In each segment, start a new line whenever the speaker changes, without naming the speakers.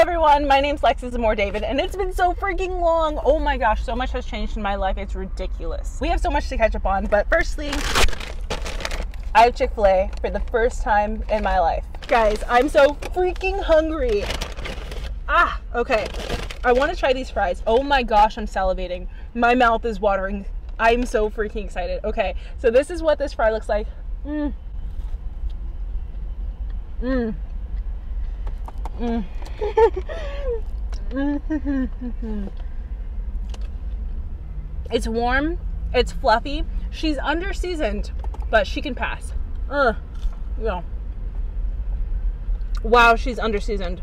everyone, my name's Lexus Amour David, and it's been so freaking long. Oh my gosh, so much has changed in my life. It's ridiculous. We have so much to catch up on, but firstly, I have Chick-Fil-A for the first time in my life. Guys, I'm so freaking hungry. Okay. I want to try these fries. Oh my gosh, I'm salivating. My mouth is watering. I'm so freaking excited. Okay, so this is what this fry looks like. It's warm, it's fluffy. She's under seasoned, but she can pass. Yeah. Wow, she's under seasoned.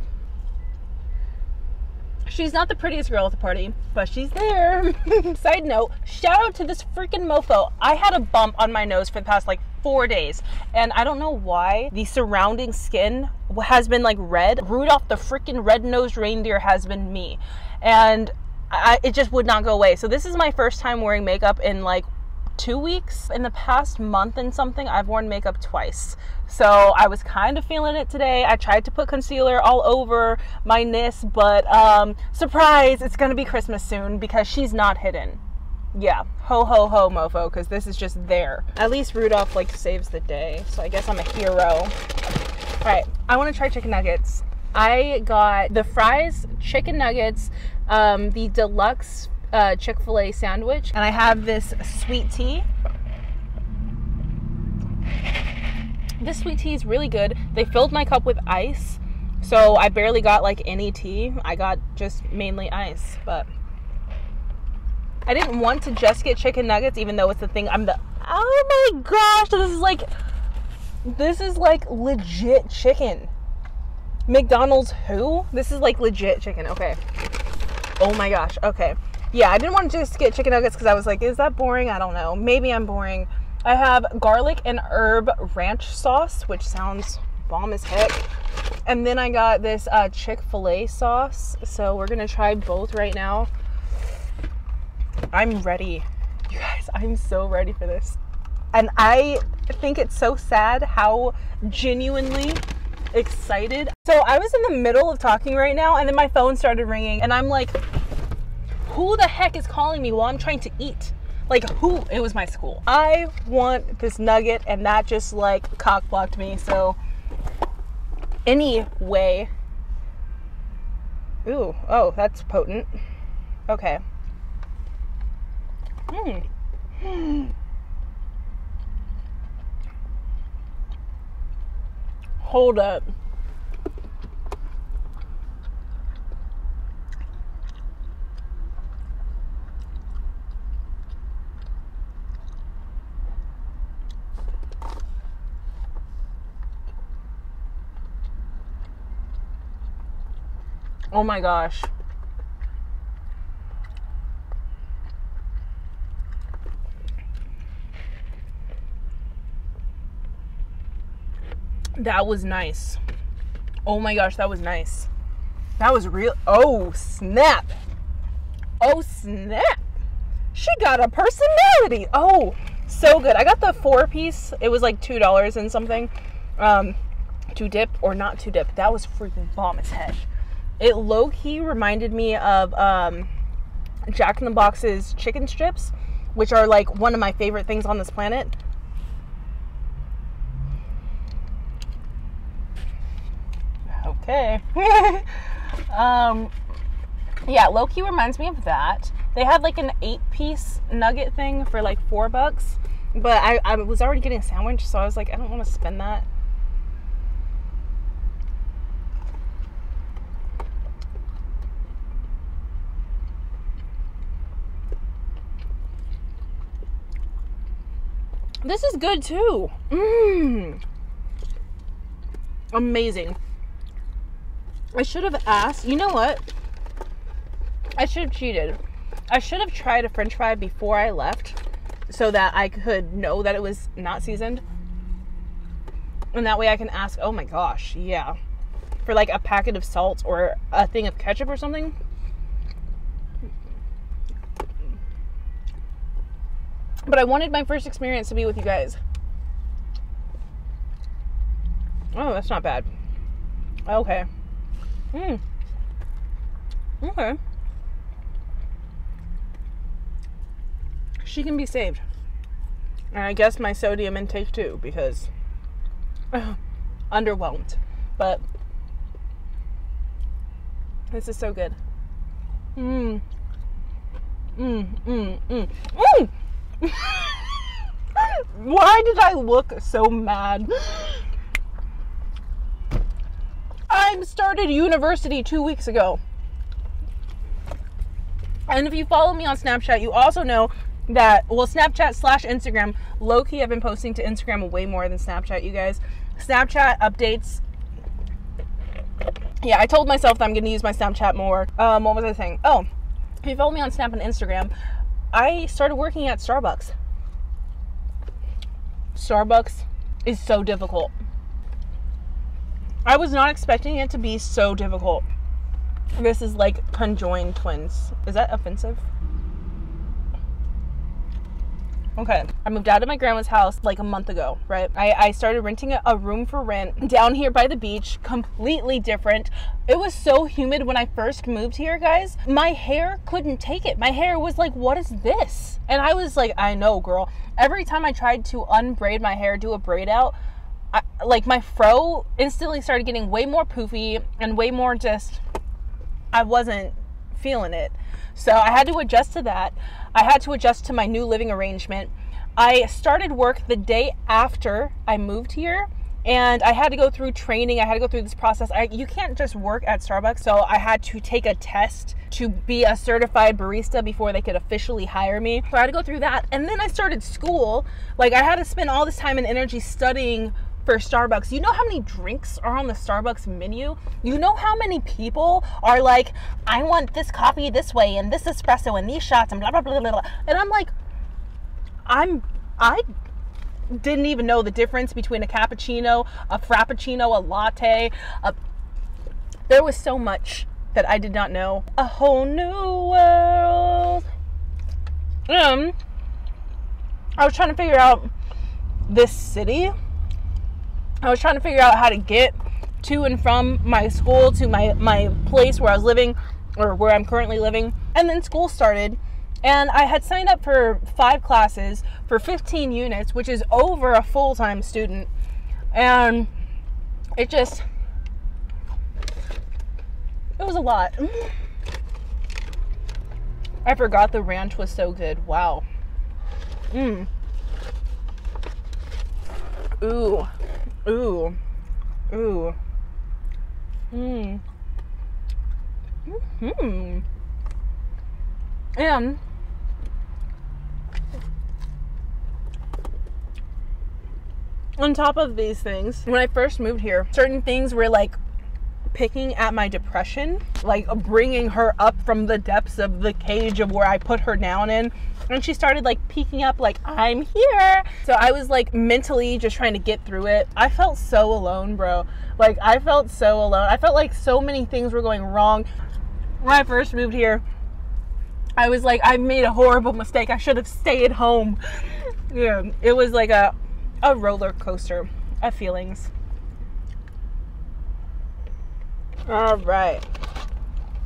She's not the prettiest girl at the party, but she's there. Side note, shout out to this freaking mofo. I had a bump on my nose for the past like 4 days, and I don't know why the surrounding skin has been like red. Rudolph the freaking red-nosed reindeer has been me, and it just would not go away. So this is my first time wearing makeup in like 2 weeks. In the past month and something, I've worn makeup twice. So I was kind of feeling it today. I tried to put concealer all over my nis, but surprise, it's gonna be Christmas soon because she's not hidden. Yeah, ho ho ho mofo, because this is just there. At least Rudolph like saves the day, so I guess I'm a hero. All right, I want to try chicken nuggets. I got the fries, chicken nuggets, the deluxe Chick-fil-A sandwich, and I have this sweet tea. This sweet tea is really good. They filled my cup with ice, so I barely got like any tea. I got just mainly ice, but I didn't want to just get chicken nuggets, even though it's the thing. Oh my gosh, this is like legit chicken. McDonald's who? This is like legit chicken. Okay. Oh my gosh. Okay. Yeah, I didn't want to just get chicken nuggets because I was like, is that boring? I don't know. Maybe I'm boring. I have garlic and herb ranch sauce, which sounds bomb as heck. And then I got this Chick-fil-A sauce. So we're going to try both right now. I'm ready. You guys, I'm so ready for this. And I think it's so sad how genuinely excited. So I was in the middle of talking right now, and then my phone started ringing, and I'm like, who the heck is calling me while I'm trying to eat? Like, who? It was my school. I want this nugget, and that just like cock blocked me. So anyway, ooh, oh, that's potent. Okay. Hold up. Oh my gosh. That was nice. Oh my gosh, that was nice. That was real. Oh, snap. Oh, snap. She got a personality. Oh, so good. I got the 4-piece. It was like $2 and something. To dip or not to dip. That was freaking bomb as heck. It low-key reminded me of Jack in the Box's chicken strips, which are like one of my favorite things on this planet. Okay. Yeah, low-key reminds me of that. They had like an 8-piece nugget thing for like $4, but I was already getting a sandwich, so I was like, I don't want to spend that. This is good too. Amazing. I should have asked. You know what? I should have cheated. I should have tried a french fry before I left so that I could know that it was not seasoned. And that way I can ask, oh my gosh, yeah, for like a packet of salt or a thing of ketchup or something. But I wanted my first experience to be with you guys. Oh, that's not bad. Okay. Okay. She can be saved. And I guess my sodium intake too, because underwhelmed. But this is so good. Mmm. Mmm, mmm, mmm. Mmm! Why did I look so mad? I started university 2 weeks ago. And if you follow me on Snapchat, you also know that, well, Snapchat / Instagram, low-key I've been posting to Instagram way more than Snapchat, you guys. Snapchat updates. Yeah, I told myself that I'm going to use my Snapchat more. What was I saying? Oh, if you follow me on Snap and Instagram, I started working at Starbucks. Starbucks is so difficult. I was not expecting it to be so difficult. This is like conjoined twins. Is that offensive? Okay, I moved out of my grandma's house like a month ago, right? I started renting a room for rent down here by the beach, completely different. It was so humid when I first moved here, guys. My hair couldn't take it. My hair was like, what is this? And I was like, I know, girl. Every time I tried to unbraid my hair, do a braid out, like my fro instantly started getting way more poofy and way more just, I wasn't feeling it. So I had to adjust to that. I had to adjust to my new living arrangement. I started work the day after I moved here, and I had to go through training. I had to go through this process. You can't just work at Starbucks, so I had to take a test to be a certified barista before they could officially hire me. So I had to go through that, and then I started school. Like, I had to spend all this time and energy studying for Starbucks. You know how many drinks are on the Starbucks menu? You know how many people are like, I want this coffee this way and this espresso and these shots and blah blah blah blah blah. And I'm like, I didn't even know the difference between a cappuccino, a frappuccino, a latte. There was so much that I did not know. A whole new world. I was trying to figure out this city. I was trying to figure out how to get to and from my school to my place where I was living, or where I'm currently living. And then school started, and I had signed up for 5 classes for 15 units, which is over a full-time student. And it was a lot. I forgot the ranch was so good. Wow. Ooh. Ooh. Ooh. And on top of these things, when I first moved here, certain things were like picking at my depression, like bringing her up from the depths of the cage of where I put her down in. And she started like peeking up like, I'm here. So I was like mentally just trying to get through it. I felt so alone, bro. Like, I felt so alone. I felt like so many things were going wrong. When I first moved here, I was like, I made a horrible mistake. I should have stayed home. Yeah, it was like a roller coaster of feelings. All right.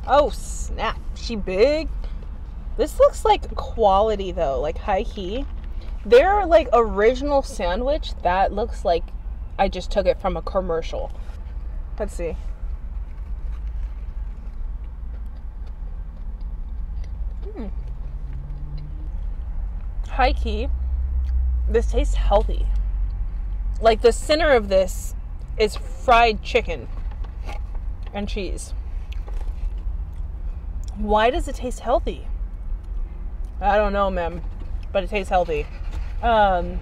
Oh, snap. She big. This looks like quality though, like high key. Their like original sandwich, that looks like I just took it from a commercial. Let's see. High key. This tastes healthy. Like the center of this is fried chicken and cheese. Why does it taste healthy? I don't know, ma'am, but it tastes healthy. Their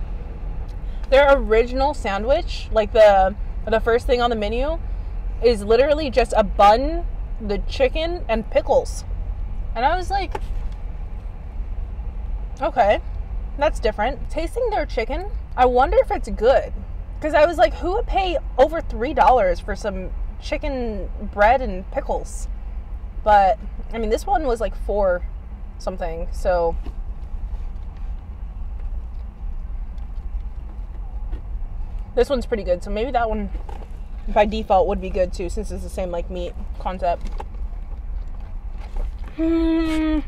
original sandwich, like the first thing on the menu, is literally just a bun, the chicken, and pickles. And I was like, okay, that's different. Tasting their chicken, I wonder if it's good. Because I was like, who would pay over $3 for some chicken bread and pickles? But, I mean, this one was like $4 something, so this one's pretty good. So maybe that one by default would be good too, since it's the same like meat concept. If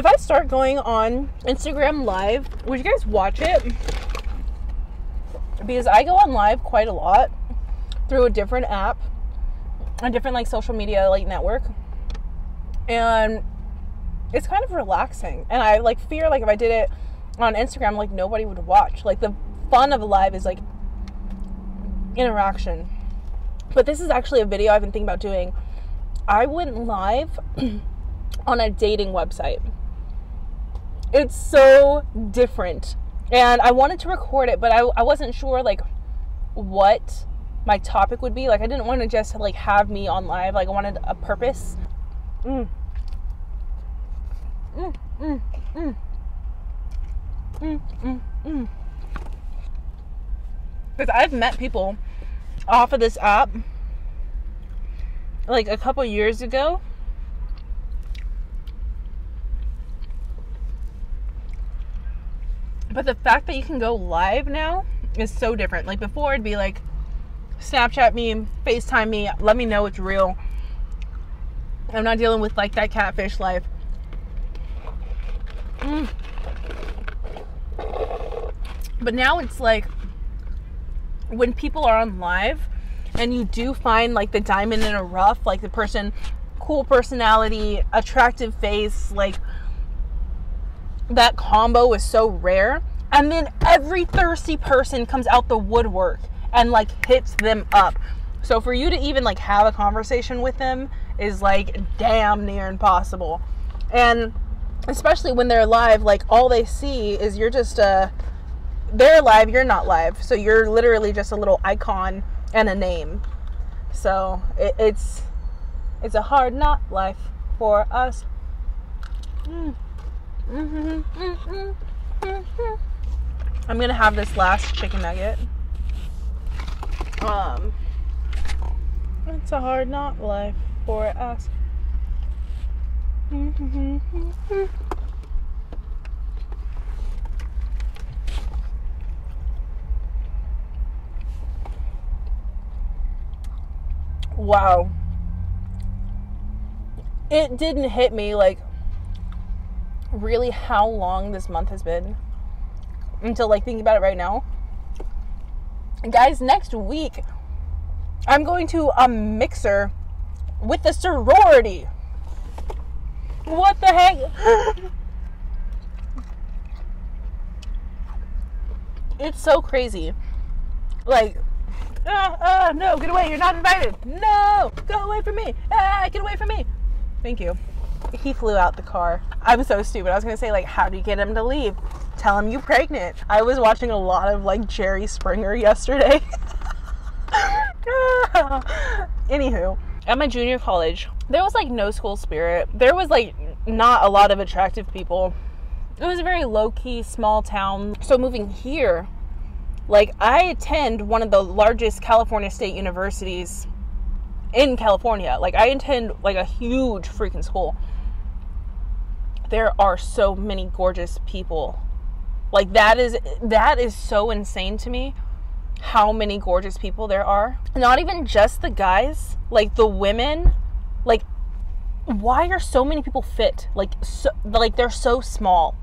I start going on Instagram Live, would you guys watch it? Because I go on live quite a lot through a different app, a different like social media like network, and it's kind of relaxing. And I like fear like if I did it on Instagram, like nobody would watch. Like the fun of a live is like interaction. But this is actually a video I've been thinking about doing. I went live on a dating website. It's so different. And I wanted to record it, but I wasn't sure like what my topic would be. Like I didn't want to just like have me on live. Like I wanted a purpose. Because I've met people off of this app like a couple years ago. But the fact that you can go live now is so different. Like before it'd be like Snapchat me, FaceTime me, let me know it's real. I'm not dealing with like that catfish life. But now it's like when people are on live and you do find like the diamond in a rough, like the person, cool personality, attractive face, like that combo is so rare. And then every thirsty person comes out the woodwork and like hits them up. So for you to even like have a conversation with them is like damn near impossible. And especially when they're live, like all they see is you're just they're live, you're not live. So you're literally just a little icon and a name. So it's a hard not life for us. I'm gonna have this last chicken nugget. It's a hard not life for us. Wow. It didn't hit me like really how long this month has been until like thinking about it right now. Guys, next week I'm going to a mixer with the sorority. What the heck? It's so crazy. Like, no, get away, you're not invited. No, go away from me. Get away from me. Thank you. He flew out the car. I'm so stupid. I was gonna say, like, how do you get him to leave? Tell him you pregnant. I was watching a lot of like Jerry Springer yesterday. Anywho, at my junior college, there was like no school spirit. There was like not a lot of attractive people. It was a very low-key small town. So moving here, like I attend one of the largest California state universities in California. Like I attend like a huge freaking school. There are so many gorgeous people. Like that is so insane to me, how many gorgeous people there are. Not even just the guys, like the women. Like, why are so many people fit? Like they're so small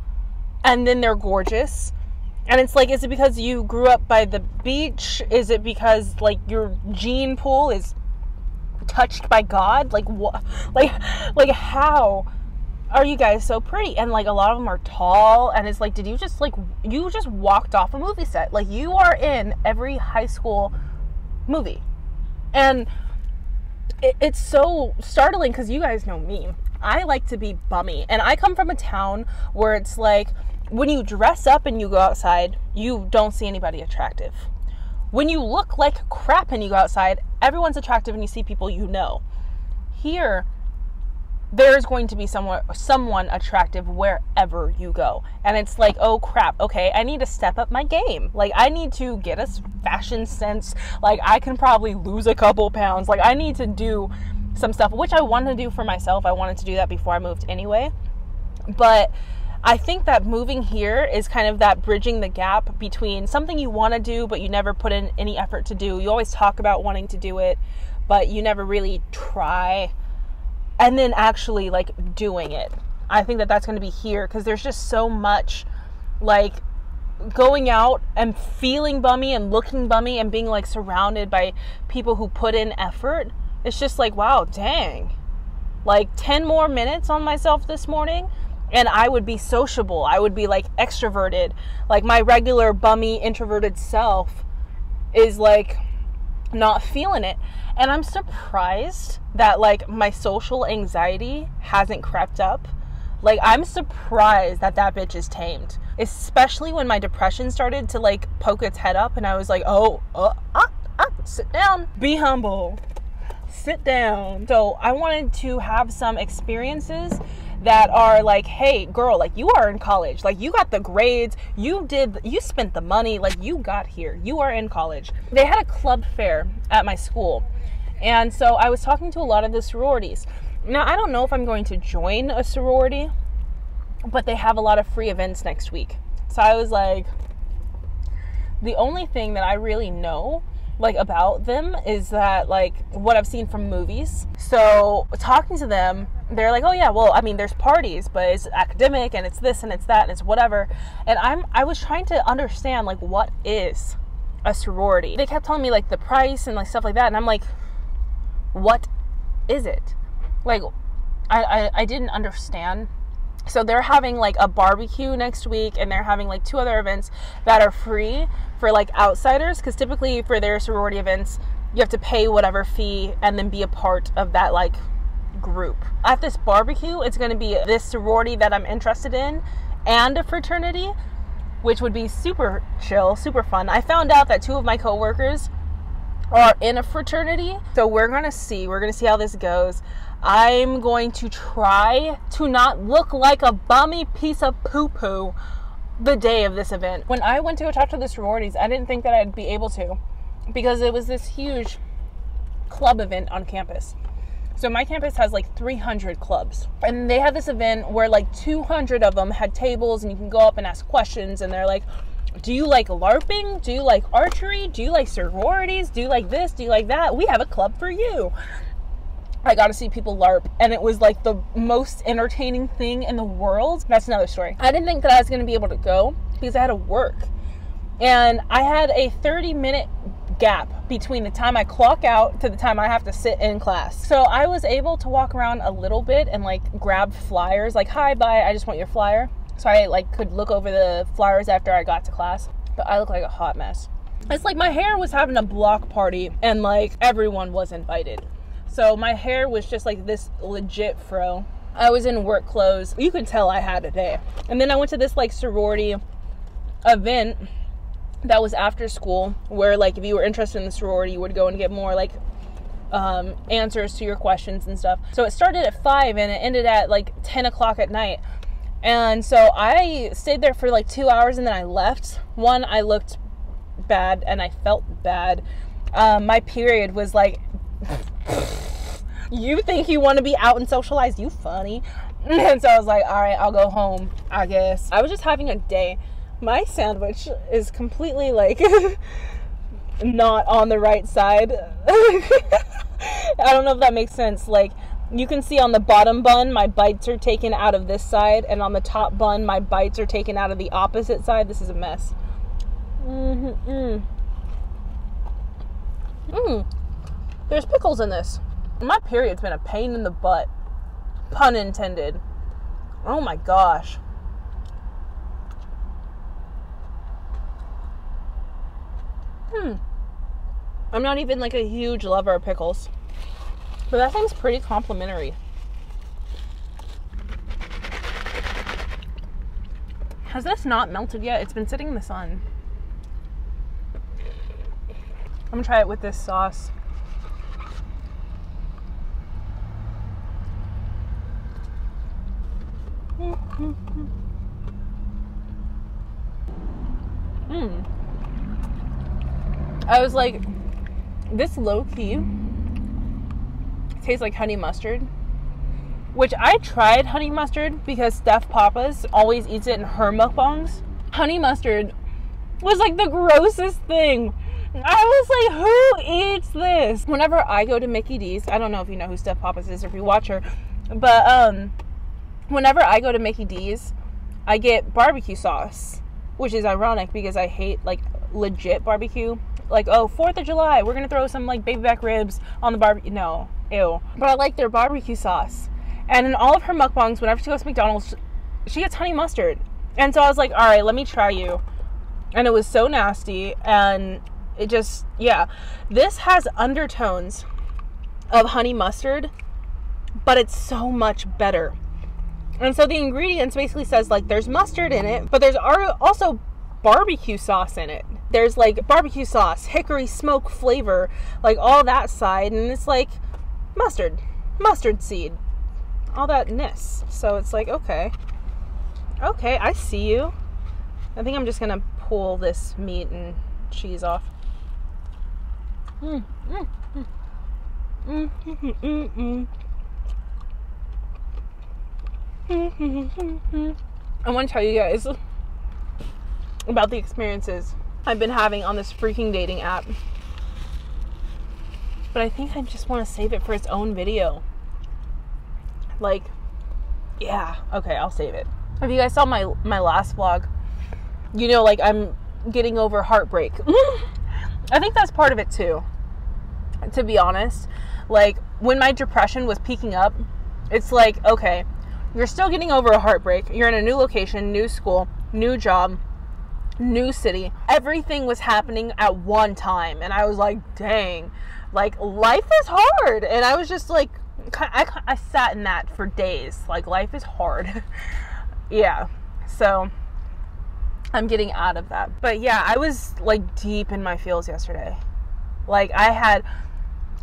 and then they're gorgeous. And it's like, is it because you grew up by the beach? Is it because like your gene pool is touched by God? Like what? Like how are you guys so pretty? And like a lot of them are tall, and it's like, did you just like, you just walked off a movie set? Like you are in every high school movie. And it's so startling because you guys know me. I like to be bummy, and I come from a town where it's like, when you dress up and you go outside, you don't see anybody attractive. When you look like crap and you go outside, everyone's attractive and you see people you know. Here, there's going to be someone attractive wherever you go. And it's like, oh crap, okay, I need to step up my game. Like, I need to get a fashion sense. Like, I can probably lose a couple pounds. Like, I need to do some stuff, which I wanted to do for myself. I wanted to do that before I moved anyway. But I think that moving here is kind of that bridging the gap between something you want to do, but you never put in any effort to do. You always talk about wanting to do it, but you never really try. And then actually like doing it. I think that that's going to be here because there's just so much like going out and feeling bummy and looking bummy and being like surrounded by people who put in effort. It's just like, wow, dang. Like 10 more minutes on myself this morning and I would be sociable. I would be like extroverted. Like my regular bummy introverted self is like not feeling it. And I'm surprised that like my social anxiety hasn't crept up. Like I'm surprised that that bitch is tamed. Especially when my depression started to like poke its head up and I was like, sit down. Be humble. Sit down. So I wanted to have some experiences that are like, hey girl, like you are in college, like you got the grades, you spent the money, like you got here, you are in college. They had a club fair at my school. And so I was talking to a lot of the sororities. Now I don't know if I'm going to join a sorority, but they have a lot of free events next week. So I was like, the only thing that I really know like about them is that like what I've seen from movies. So talking to them, they're like, oh yeah, well, I mean, there's parties, but it's academic and it's this and it's that and it's whatever. And I was trying to understand like what is a sorority. They kept telling me like the price and like stuff like that, and I'm like, what is it? Like I didn't understand. So they're having like a barbecue next week and they're having like 2 other events that are free for like outsiders, because typically for their sorority events you have to pay whatever fee and then be a part of that like group. At this barbecue, it's going to be this sorority that I'm interested in and a fraternity, which would be super chill, super fun. I found out that 2 of my coworkers are in a fraternity, so we're going to see how this goes. I'm going to try to not look like a bummy piece of poo-poo the day of this event. When I went to go talk to the sororities, I didn't think that I'd be able to, because it was this huge club event on campus. So my campus has like 300 clubs, and they had this event where like 200 of them had tables and you can go up and ask questions, and they're like, do you like LARPing? Do you like archery? Do you like sororities? Do you like this? Do you like that? We have a club for you. I got to see people LARP, and it was like the most entertaining thing in the world. That's another story. I didn't think that I was going to be able to go because I had to work, and I had a 30-minute gap between the time I clock out to the time I have to sit in class. So I was able to walk around a little bit and like grab flyers, like, hi, bye, I just want your flyer. So I like could look over the flyers after I got to class. But I look like a hot mess. It's like my hair was having a block party and like everyone was invited. So my hair was just like this legit fro. I was in work clothes. You can tell I had a day. And then I went to this like sorority event that was after school, where like if you were interested in the sorority, you would go and get more like answers to your questions and stuff. So it started at 5 and it ended at like 10 o'clock at night. And so I stayed there for like 2 hours and then I left. One, I looked bad and I felt bad. My period was like, you think you want to be out and socialize? You funny. And so I was like, all right, I'll go home, I guess. I was just having a day. My sandwich is completely like not on the right side. I don't know if that makes sense. Like, you can see on the bottom bun, my bites are taken out of this side, and on the top bun, my bites are taken out of the opposite side. This is a mess. There's pickles in this. My period's been a pain in the butt. Pun intended. Oh my gosh. I'm not even like a huge lover of pickles, but that thing's pretty complimentary. Has this not melted yet? It's been sitting in the sun. I'm gonna try it with this sauce. I was like, this low-key tastes like honey mustard. which I tried honey mustard because Steph Papas always eats it in her mukbangs. Honey mustard was like the grossest thing. I was like, who eats this? Whenever I go to Mickey D's, I don't know if you know who Steph Papas is or if you watch her, but whenever I go to Mickey D's, I get barbecue sauce, which is ironic because I hate like legit barbecue. Like, oh, 4th of July, we're gonna throw some like baby back ribs on the barbecue. No, ew. But I like their barbecue sauce. And in all of her mukbangs, whenever she goes to McDonald's, she gets honey mustard. And so I was like, all right, let me try you. And it was so nasty. And it just, yeah. This has undertones of honey mustard, but it's so much better. And so the ingredients basically says like there's mustard in it, but there's also barbecue sauce in it. There's like barbecue sauce, hickory smoke flavor, like all that side. And it's like mustard seed, all that-ness. So it's like, okay, I see you. I think I'm just gonna pull this meat and cheese off. I want to tell you guys about the experiences I've been having on this freaking dating app. But I think I just want to save it for its own video. Like, yeah, okay, I'll save it. If you guys saw my last vlog, you know, like, I'm getting over heartbreak. I think that's part of it too, to be honest. Like, when my depression was peaking up, it's like, okay, you're still getting over a heartbreak. You're in a new location, new school, new job, new city. Everything was happening at one time. And I was like, dang, like, life is hard. And I was just like, I sat in that for days. Like, life is hard. Yeah. So I'm getting out of that. But yeah, I was like deep in my feels yesterday. Like, I had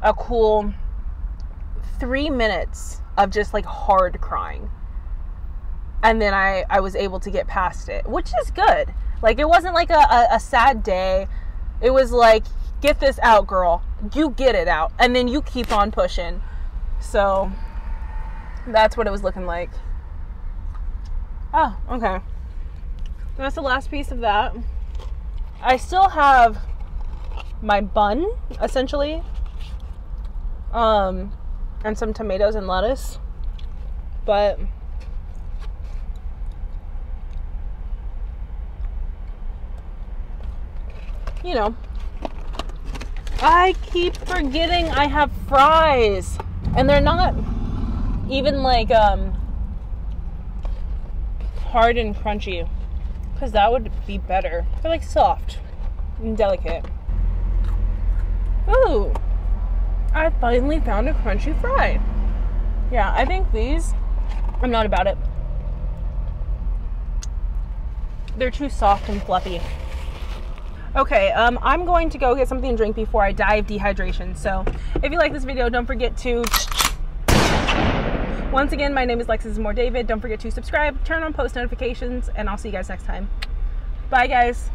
a cool 3 minutes of just like hard crying. And then I was able to get past it, which is good. Like, it wasn't like a sad day. It was like, get this out, girl. You get it out. And then you keep on pushing. So that's what it was looking like. Oh, okay. That's the last piece of that. I still have my bun, essentially. And some tomatoes and lettuce. But you know, I keep forgetting I have fries. And they're not even like hard and crunchy, because that would be better. They're like soft and delicate. Ooh, I finally found a crunchy fry. Yeah, I think these, I'm not about it. They're too soft and fluffy. Okay, I'm going to go get something to drink before I die of dehydration. So if you like this video, don't forget to... Once again, my name is Lexus Amour David. Don't forget to subscribe, turn on post notifications, and I'll see you guys next time. Bye, guys.